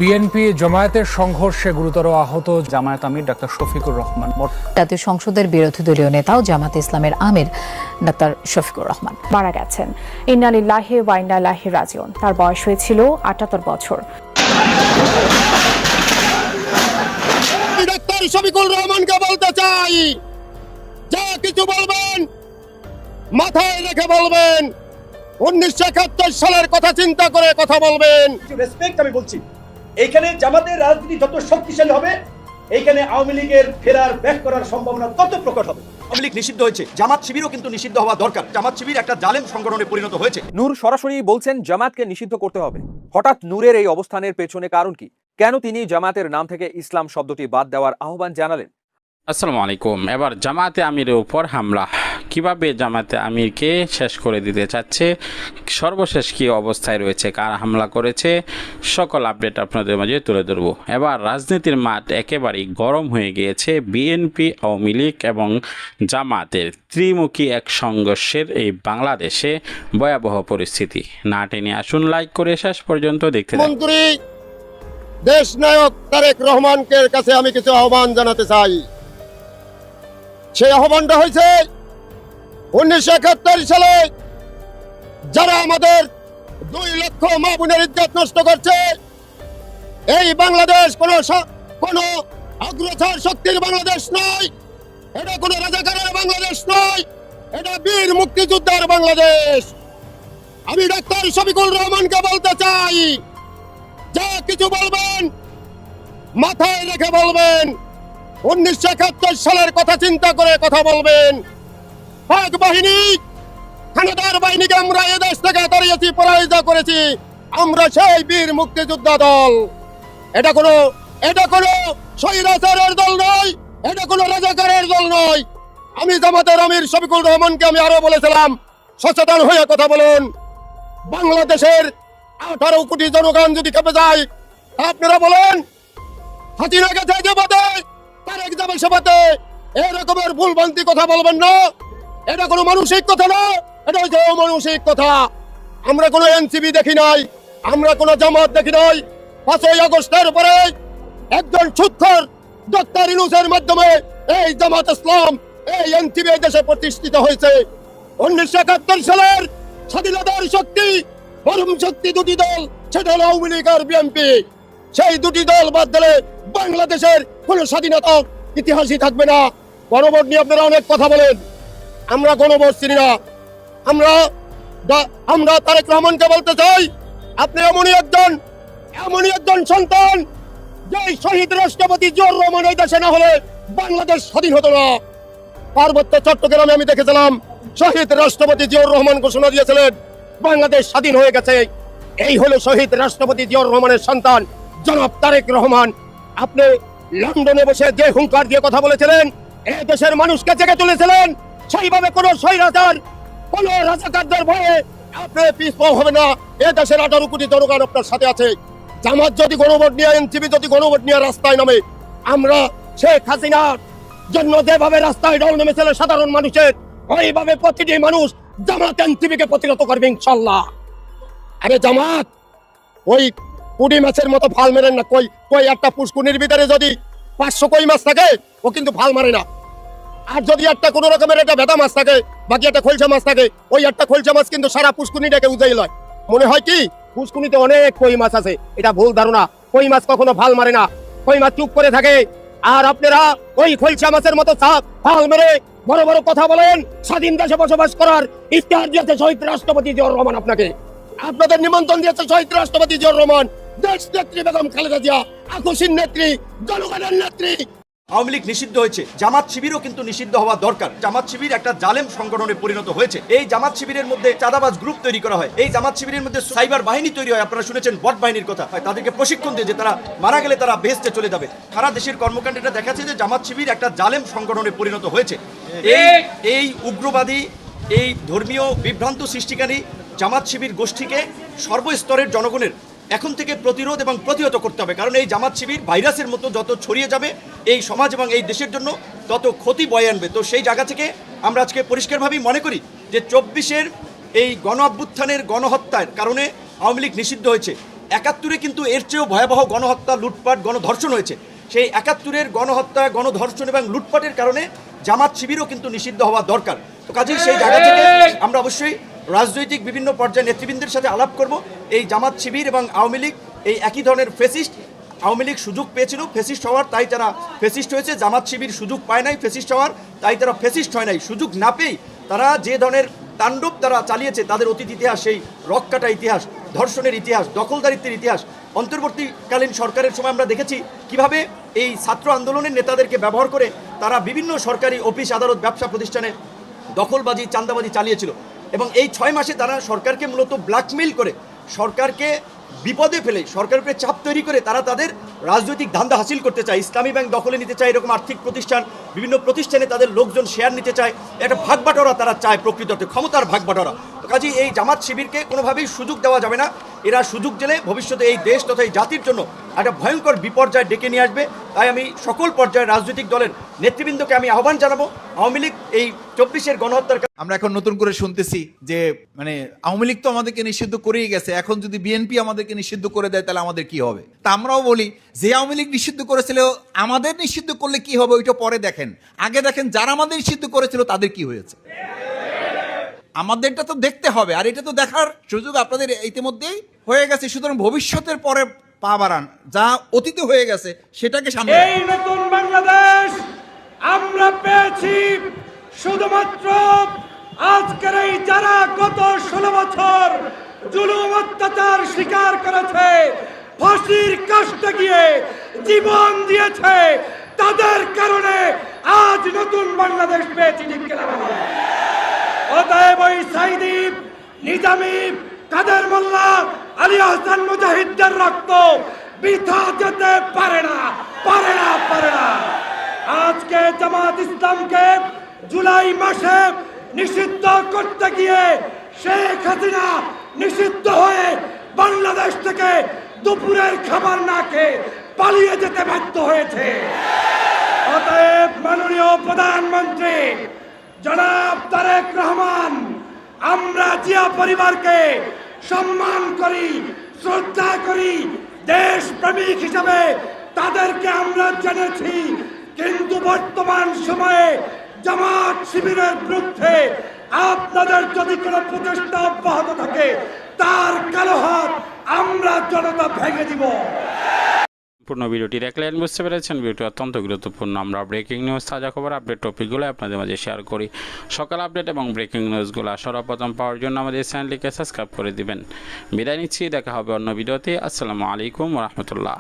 BNP জামায়াতের সংঘর্ষে গুরুতর আহত জামায়াত আমির ডাক্তার শফিকুর রহমান। জাতীয় সংসদের বিরোধী দলীয় নেতাও জামাত ইসলামের আমির ডাক্তার শফিকুর রহমান মারা গেছেন। ইন্না লিল্লাহি ওয়া ইন্না ইলাইহি রাজিউন। তার বয়স হয়েছিল ৭৮ বছর। ডাক্তার শফিকুর রহমানকে বলতে চাই, যা কিছু বলবেন মাথায় রেখে বলবেন। ১৯৭১ সালের কথা চিন্তা করে কথা বলবেন। রেসপেক্ট আমি বলছি, এইখানে জামাতের রাজনীতি যত শক্তিশালী হবে, এইখানে আওয়ামী লীগের ফেরার ব্যাক করার সম্ভাবনা তত প্রকট হবে। আওয়ামী লীগ নিষিদ্ধ হয়েছে, জামাত শিবিরও কিন্তু নিষিদ্ধ হওয়া দরকার। জামাত শিবির একটা জালেম সংগঠনে পরিণত হয়েছে। নূর সরাসরি বলছেন জামাতকে নিষিদ্ধ করতে হবে। হঠাৎ নূরের এই অবস্থানের পেছনে কারণ কি? কেন তিনি জামাতের নাম থেকে ইসলাম শব্দটি বাদ দেওয়ার আহ্বান জানালেন? আসসালামু আলাইকুম। এবার জামাতে আমিরের উপর হামলা, কিভাবে জামাতে আমিরকে শেষ করে দিতে চাচ্ছে, সর্বশেষ কি অবস্থায় রয়েছে, কারা হামলা করেছে, সকল আপডেট আপনাদের মাঝে তুলে ধরব। এবার রাজনীতির মাঠ একেবারেই গরম হয়ে গিয়েছে বিএনপি, আওয়ামী লীগ এবং জামাতের ত্রিমুখী এক সংঘর্ষের এই বাংলাদেশে ভয়াবহ পরিস্থিতি। না টেনে আসুন লাইক করে শেষ পর্যন্ত দেখতে থাকুন। মন্ত্রী দেশ নায়ক তারেক রহমানকে কাছে আমি কিছু আহ্বান জানাতে চাই। সেই আহ্বানটা হয়েছে ১৯৭১ সালে যারা আমাদের ২ লক্ষ মা বোনের ইজ্জত নষ্ট করছে, এই বাংলাদেশ কোনো অগ্রসর শক্তির বাংলাদেশ নয়, এটা কোনো রাজাকারের বাংলাদেশ নয়, এটা বীর মুক্তিযোদ্ধার বাংলাদেশ। আমি ডাক্তার শফিকুর রহমানকে বলতে চাই, যা কিছু বলবেন মাথায় রেখে বলবেন। ১৯৭১ সালের কথা চিন্তা করে কথা বলবেন। পাক বাহিনী, খানাদার বাহিনীকে আমরা এদেশ থেকে তাড়িয়েছি, পরাজিত করেছি। আমরা সেই বীর মুক্তিযোদ্ধা দল। এটা কোনো স্বৈরাচারের দল নয়, এটা কোনো রাজাকারের দল নয়। আমি জামাতের আমির শফিকুর রহমানকে আমি আরো বলেছিলাম, সচেতন হয়ে কথা বলুন। বাংলাদেশের ১৮ কোটি জনগণ যদি খেপে যায়, আপনারা বলেন হাসিনা গেছে যে পথে, তারেক যাবে সে পথে। এরকমের ভুলভ্রান্তি কথা বলবেন না। এটা কোনো মানসিক কথা না, এটা হচ্ছে অমানসিক কথা। আমরা কোনো এনসিপি দেখি নাই, আমরা কোনো জামাত দেখি নাই। ৫ই আগস্টের পরে একজন সুৎখর ডক্টর ইউনূসের মাধ্যমে এই জামাত ইসলাম, এই এনসিপি এই দেশে প্রতিষ্ঠিত হয়েছে। ১৯৭১ সালের স্বাধীনতার শক্তি, পরম শক্তি দুটি দল, সেটা হলো আওয়ামী লীগ আর বিএনপি। সেই দুটি দল বাদ দিলে বাংলাদেশের কোন স্বাধীনতা ইতিহাসই থাকবে না। গণভোট নিয়ে আপনারা অনেক কথা বলেন, আমরা গণভোট চিনি না। আমরা তারেক রহমানকে বলতে চাই, আপনি এমনই একজন সন্তান, যে শহীদ রাষ্ট্রপতি জিয়াউর রহমান এই দেশে না হলে বাংলাদেশ স্বাধীন হতো না। পার্বত্য চট্টগ্রামে আমি দেখেছিলাম, শহীদ রাষ্ট্রপতি জিয়াউর রহমান ঘোষণা দিয়েছিলেন বাংলাদেশ স্বাধীন হয়ে গেছে। এই হলো শহীদ রাষ্ট্রপতি জিয়াউর রহমানের সন্তান জনাব তারেক রহমান। আপনি লন্ডনে বসে যে হুঙ্কার দিয়ে কথা বলেছিলেন, এই দেশের মানুষকে জেগে তুলেছিলেন, সেইভাবে কোন স্বৈরাচার, কোন রাজাকারদের ভয়ে আপনি পিছপা হবে না। এই দেশের ১৮ কোটি জনগণ আপনার সাথে আছে। জামাত যদি গণভোট নিয়ে, এনসিপি যদি গণভোট নিয়ে রাস্তায় নামে, আমরা শেখ হাসিনার জন্য যেভাবে রাস্তায় ঢল নেমেছিল সাধারণ মানুষের, ওইভাবে প্রতিটি মানুষ জামাত এনসিপিকে প্রতিহত করবে ইনশাল্লাহ। আরে জামাত ওই পুঁটি মাছের মতো ফাল মেরেন না। কই একটা পুষ্কুনির ভিতরে যদি ৫০০ কই মাছ থাকে, ও কিন্তু ফাল মারে না। আর যদি একটা কোন রকমের একটা ভেদা মাছ থাকে, বাকি একটা খলসা মাছ থাকে, ওই একটা খলসা মাছ কিন্তু সারা পুষ্কুনিটাকে উজাই লয়। মনে হয় কি পুষ্কুনিতে অনেক কই মাছ আছে, এটা ভুল ধারণা। কই মাছ কখনো ফাল মারে না, কই মাছ চুপ করে থাকে। আর আপনারা ওই খলসা মাছের মতো ফাল মেরে বড় বড় কথা বলেন, স্বাধীন দেশে বসবাস করার ইতিহাস দিয়েছে শহীদ রাষ্ট্রপতি জিয়াউর রহমান। আপনাদের নিমন্ত্রণ দিয়েছে শহীদ রাষ্ট্রপতি জিয়াউর রহমান, দেশ নেত্রী বেগম খালেদা জিয়া, আকস্মিক নেত্রী, জনগণের নেত্রী। আওয়ামী লীগ নিষিদ্ধ হয়েছে, জামাত শিবিরও কিন্তু নিষিদ্ধ হওয়া দরকার। জামাত শিবির একটা জালেম সংগঠনে পরিণত হয়েছে। এই জামাত শিবিরের মধ্যে চাঁদাবাজ গ্রুপ তৈরি করা হয়, এই জামাত শিবিরের মধ্যে সাইবার বাহিনী তৈরি হয়। আপনারা শুনেছেন বট বাহিনীর কথা। তাদেরকে প্রশিক্ষণ দিয়ে যে তারা মারা গেলে তারা বেহেশতে চলে যাবে। সারা দেশের কর্মকাণ্ডটা দেখাচ্ছে যে জামাত শিবির একটা জালেম সংগঠনে পরিণত হয়েছে। এই উগ্রবাদী, এই ধর্মীয় বিভ্রান্ত সৃষ্টিকারী জামাত শিবির গোষ্ঠীকে সর্বস্তরের জনগণের এখন থেকে প্রতিরোধ এবং প্রতিহত করতে হবে। কারণ এই জামাত শিবির ভাইরাসের মতো যত ছড়িয়ে যাবে এই সমাজ এবং এই দেশের জন্য তত ক্ষতি বয়ে আনবে। তো সেই জায়গা থেকে আমরা আজকে পরিষ্কারভাবেই মনে করি যে ২৪-এর এই গণ অভ্যুত্থানের গণহত্যার কারণে আওয়ামী লীগ নিষিদ্ধ হয়েছে। 71-এ কিন্তু এর চেয়েও ভয়াবহ গণহত্যা, লুটপাট, গণধর্ষণ হয়েছে। সেই 71-এর গণহত্যা, গণধর্ষণ এবং লুটপাটের কারণে জামাত শিবিরও কিন্তু নিষিদ্ধ হওয়া দরকার। তো কাজেই সেই জায়গা থেকে আমরা অবশ্যই রাজনৈতিক বিভিন্ন পর্যায়ে নেতৃবৃন্দের সাথে আলাপ করব। এই জামাত শিবির এবং আওয়ামী লীগ এই একই ধরনের ফেসিস্ট। আওয়ামী লীগ সুযোগ পেয়েছিল ফেসিস্ট হওয়ার, তাই তারা ফেসিস্ট হয়েছে। জামাত শিবির সুযোগ পায় নাই ফেসিস্ট হওয়ার, তাই তারা ফেসিস্ট হয় নাই। সুযোগ না পেয়েই তারা যে ধরনের তাণ্ডব তারা চালিয়েছে, তাদের অতীত ইতিহাস, সেই রক কাটা ইতিহাস, ধর্ষণের ইতিহাস, দখলদারিত্বের ইতিহাস, অন্তর্বর্তীকালীন সরকারের সময় আমরা দেখেছি কিভাবে এই ছাত্র আন্দোলনের নেতাদেরকে ব্যবহার করে তারা বিভিন্ন সরকারি অফিস, আদালত, ব্যবসা প্রতিষ্ঠানে দখলবাজি, চাঁদাবাজি চালিয়েছিল। এবং এই 6 মাসে তারা সরকারকে মূলত ব্ল্যাকমেইল করে, সরকারকে বিপদে ফেলে, সরকারের উপরে চাপ তৈরি করে তারা তাদের রাজনৈতিক ধান্দা হাসিল করতে চায়। ইসলামী ব্যাংক দখলে নিতে চায়, এরকম আর্থিক প্রতিষ্ঠান, বিভিন্ন প্রতিষ্ঠানে তাদের লোকজন শেয়ার নিতে চায়, একটা ভাগ বাটোয়ারা তারা চায়, প্রকৃত অর্থে ক্ষমতার ভাগ বাটোয়ারা। কাজেই এই জামাত শিবিরকে কোনোভাবেই সুযোগ দেওয়া যাবে না। এরা সুযোগ দিলে ভবিষ্যতে এই দেশ তথা এই জাতির জন্য একটা ভয়ঙ্কর বিপর্যয় ডেকে নিয়ে আসবে। তাই আমি সকল পর্যায়ের রাজনৈতিক দলের নেতৃবৃন্দকে আমি আহ্বান জানাবো, আওয়ামী লীগ এই 24-এর গণহত্যার আমরা এখন নতুন করে শুনতেছি যে মানে আওয়ামী লীগ তো আমাদেরকে নিষিদ্ধ করেই গেছে, এখন যদি বিএনপি আমাদেরকে নিষিদ্ধ করে দেয় তাহলে আমাদের কি হবে। তা আমরাও বলি যে আওয়ামী লীগ নিষিদ্ধ করেছিল, আমাদের নিষিদ্ধ করলে কি হবে ওইটা পরে দেখেন, আগে দেখেন যারা আমাদের নিষিদ্ধ করেছিল তাদের কি হয়েছে। আমাদেরটা তো দেখতে হবে, আর এটা তো দেখার সুযোগ আপনাদের ইতিমধ্যেই হয়ে গেছে। সুতরাং ভবিষ্যতের পরে পা বাড়ান, যা অতীতে হয়ে গেছে সেটাকে সামনে। এই নতুন বাংলাদেশ আমরা পেয়েছি শুধুমাত্র আজকের এই যারা গত 16 বছর জুলুম অত্যাচার স্বীকার করেছে, ফাঁসির কাস্টে গিয়ে জীবন দিয়েছে, তাদের কারণে আজ নতুন বাংলাদেশ পেয়েছি। ঠিক কিনা বলুন? অতএব ওই সাইদি, নিজামী, কাদের মোল্লা, আলী আহসান মুজাহিদদের রক্ত বৃথা যেতে পারে না, পারে না, পারে না। আজকে জামাত ইসলামকে জুলাই মাসে নিষিদ্ধ করতে গিয়ে শেখ হাসিনা নিষিদ্ধ হয়ে বাংলাদেশ থেকে দুপুরের খাবার না খেয়ে পালিয়ে যেতে বাধ্য হয়েছে। অতএব মাননীয় প্রধানমন্ত্রী জনাব তারেক রহমান, আমরা জিয়া পরিবারকে সম্মান করি, শ্রদ্ধা করি, দেশ প্রেমিক হিসাবে তাদেরকে আমরা জেনেছি, কিন্তু বর্তমান সময়ে জামাত শিবিরের বিরুদ্ধে আপনাদের যদি কোনো প্রচেষ্টা অব্যাহত থাকে তার কালো হাত আমরা জনতা ভেঙে দিব। পূর্ণ ভিডিওটি দেখলেন, বুঝতে পেরেছেন ভিডিওটি অত্যন্ত গুরুত্বপূর্ণ। আমরা ব্রেকিং নিউজ, তাজা খবর, আপডেট টপিকগুলো আপনাদের মাঝে শেয়ার করি। সকাল আপডেট এবং ব্রেকিং নিউজগুলো সর্বপ্রথম পাওয়ার জন্য আমাদের চ্যানেলটিকে সাবস্ক্রাইব করে দিবেন। বিদায় নিচ্ছি, দেখা হবে অন্য ভিডিওতে। আসসালামু আলাইকুম ওয়া রাহমাতুল্লাহ।